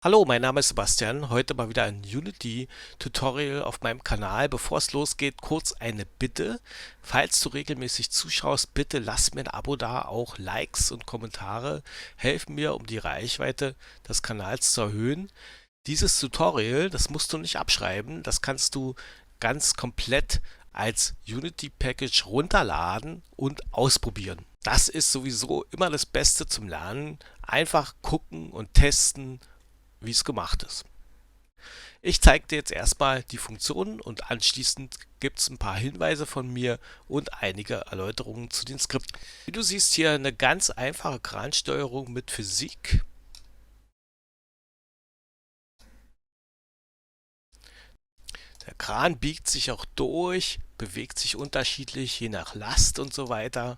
Hallo, mein Name ist Sebastian. Heute mal wieder ein Unity-Tutorial auf meinem Kanal. Bevor es losgeht, kurz eine Bitte. Falls du regelmäßig zuschaust, bitte lass mir ein Abo da. Auch Likes und Kommentare helfen mir, um die Reichweite des Kanals zu erhöhen. Dieses Tutorial, das musst du nicht abschreiben. Das kannst du ganz komplett als Unity-Package runterladen und ausprobieren. Das ist sowieso immer das Beste zum Lernen. Einfach gucken und testen, wie es gemacht ist. Ich zeige dir jetzt erstmal die Funktionen und anschließend gibt es ein paar Hinweise von mir und einige Erläuterungen zu den Skripten. Wie du siehst, hier eine ganz einfache Kransteuerung mit Physik. Der Kran biegt sich auch durch, bewegt sich unterschiedlich je nach Last und so weiter.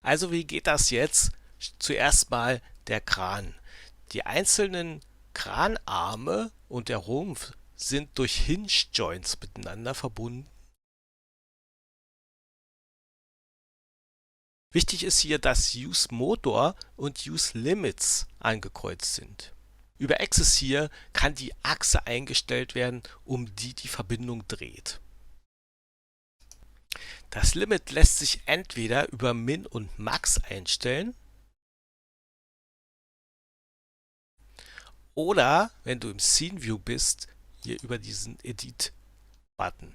Also wie geht das jetzt? Zuerst mal der Kran. Die einzelnen Kranarme und der Rumpf sind durch Hinge-Joints miteinander verbunden. Wichtig ist hier, dass Use Motor und Use Limits angekreuzt sind. Über Axis hier kann die Achse eingestellt werden, um die die Verbindung dreht. Das Limit lässt sich entweder über Min und Max einstellen oder, wenn du im Scene View bist, hier über diesen Edit-Button.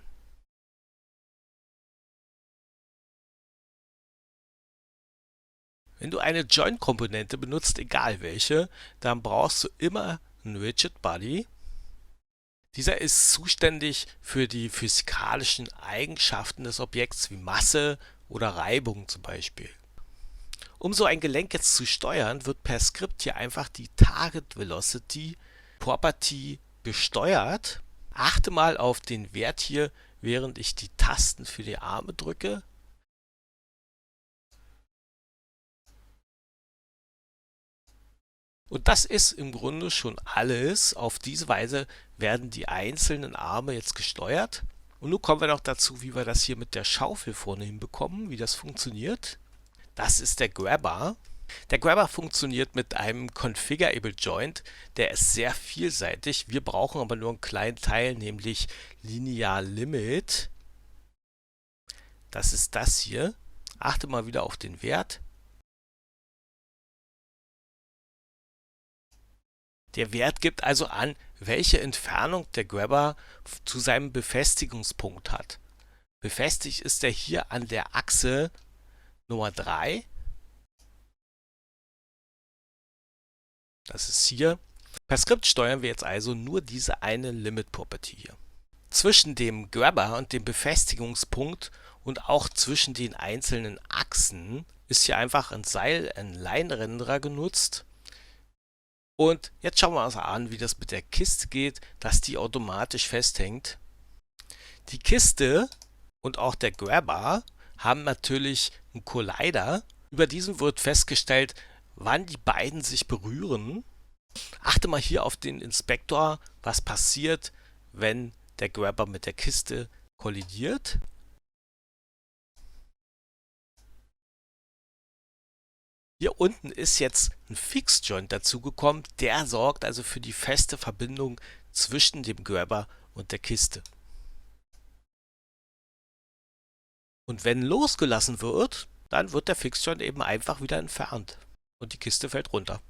Wenn du eine Joint-Komponente benutzt, egal welche, dann brauchst du immer einen Rigid Body. Dieser ist zuständig für die physikalischen Eigenschaften des Objekts wie Masse oder Reibung zum Beispiel. Um so ein Gelenk jetzt zu steuern, wird per Skript hier einfach die Target Velocity Property gesteuert. Achte mal auf den Wert hier, während ich die Tasten für die Arme drücke. Und das ist im Grunde schon alles. Auf diese Weise werden die einzelnen Arme jetzt gesteuert. Und nun kommen wir noch dazu, wie wir das hier mit der Schaufel vorne hinbekommen, wie das funktioniert. Das ist der Grabber. Der Grabber funktioniert mit einem Configurable Joint. Der ist sehr vielseitig. Wir brauchen aber nur einen kleinen Teil, nämlich Linear Limit. Das ist das hier. Achte mal wieder auf den Wert. Der Wert gibt also an, welche Entfernung der Grabber zu seinem Befestigungspunkt hat. Befestigt ist er hier an der Achse Nummer 3. Das ist hier. Per Skript steuern wir jetzt also nur diese eine Limit Property hier. Zwischen dem Grabber und dem Befestigungspunkt und auch zwischen den einzelnen Achsen ist hier einfach ein Seil, ein Line-Renderer genutzt. Und jetzt schauen wir uns an, wie das mit der Kiste geht, dass die automatisch festhängt. Die Kiste und auch der Grabber haben natürlich einen Collider. Über diesen wird festgestellt, wann die beiden sich berühren. Achte mal hier auf den Inspektor, was passiert, wenn der Grabber mit der Kiste kollidiert. Hier unten ist jetzt ein Fixed Joint dazugekommen, der sorgt also für die feste Verbindung zwischen dem Grabber und der Kiste. Und wenn losgelassen wird, dann wird der Fixed Joint eben einfach wieder entfernt und die Kiste fällt runter.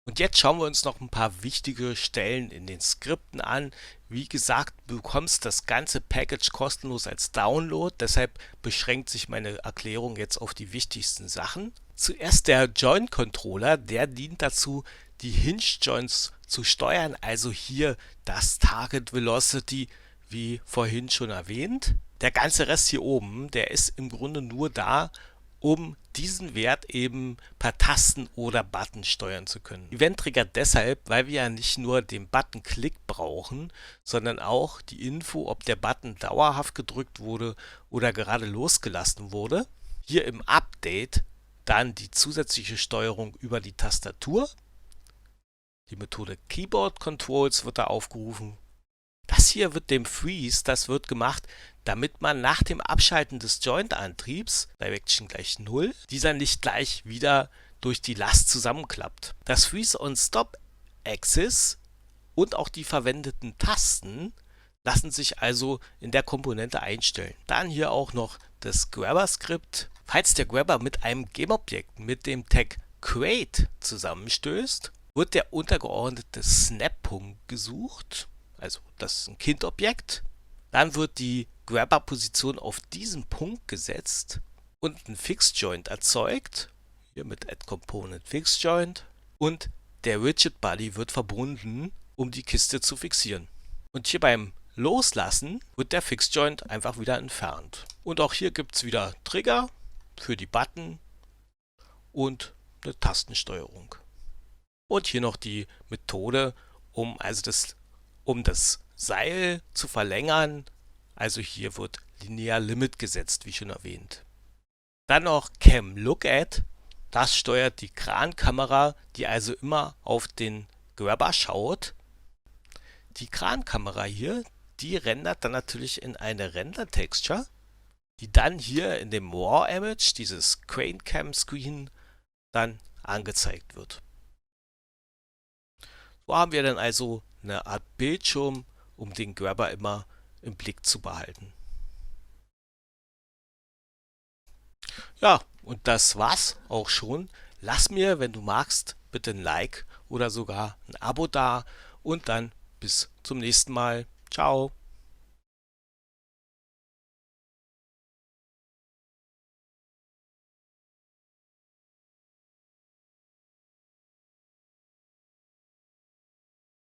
Und jetzt schauen wir uns noch ein paar wichtige Stellen in den Skripten an. Wie gesagt, du bekommst das ganze Package kostenlos als Download, deshalb beschränkt sich meine Erklärung jetzt auf die wichtigsten Sachen. Zuerst der Joint Controller, der dient dazu, die Hinge Joints zu steuern, also hier das Target Velocity, wie vorhin schon erwähnt. Der ganze Rest hier oben, der ist im Grunde nur da, um diesen Wert eben per Tasten oder Button steuern zu können. Event triggert deshalb, weil wir ja nicht nur den Button-Klick brauchen, sondern auch die Info, ob der Button dauerhaft gedrückt wurde oder gerade losgelassen wurde. Hier im Update dann die zusätzliche Steuerung über die Tastatur. Die Methode Keyboard Controls wird da aufgerufen. Das hier wird dem Freeze, das wird gemacht, damit man nach dem Abschalten des Joint-Antriebs, Direction gleich 0, dieser nicht gleich wieder durch die Last zusammenklappt. Das Freeze on Stop Axis und auch die verwendeten Tasten lassen sich also in der Komponente einstellen. Dann hier auch noch das Grabber-Skript. Falls der Grabber mit einem Game-Objekt mit dem Tag Create zusammenstößt, wird der untergeordnete Snap-Punkt gesucht. Also das ist ein Kind-Objekt. Dann wird die Grabber-Position auf diesen Punkt gesetzt und ein Fixed-Joint erzeugt. Hier mit add-component-fixed-joint. Und der Widget-Body wird verbunden, um die Kiste zu fixieren. Und hier beim Loslassen wird der Fixed-Joint einfach wieder entfernt. Und auch hier gibt es wieder Trigger für die Button und eine Tastensteuerung. Und hier noch die Methode, um das Seil zu verlängern. Also hier wird Linear Limit gesetzt, wie schon erwähnt. Dann noch Cam Look At. Das steuert die Krankamera, die also immer auf den Grabber schaut. Die Krankamera hier, die rendert dann natürlich in eine Render-Texture, die dann hier in dem Raw-Image, dieses Crane Cam Screen, dann angezeigt wird. So haben wir dann also eine Art Bildschirm, um den Grabber immer im Blick zu behalten. Ja, und das war's auch schon. Lass mir, wenn du magst, bitte ein Like oder sogar ein Abo da und dann bis zum nächsten Mal. Ciao.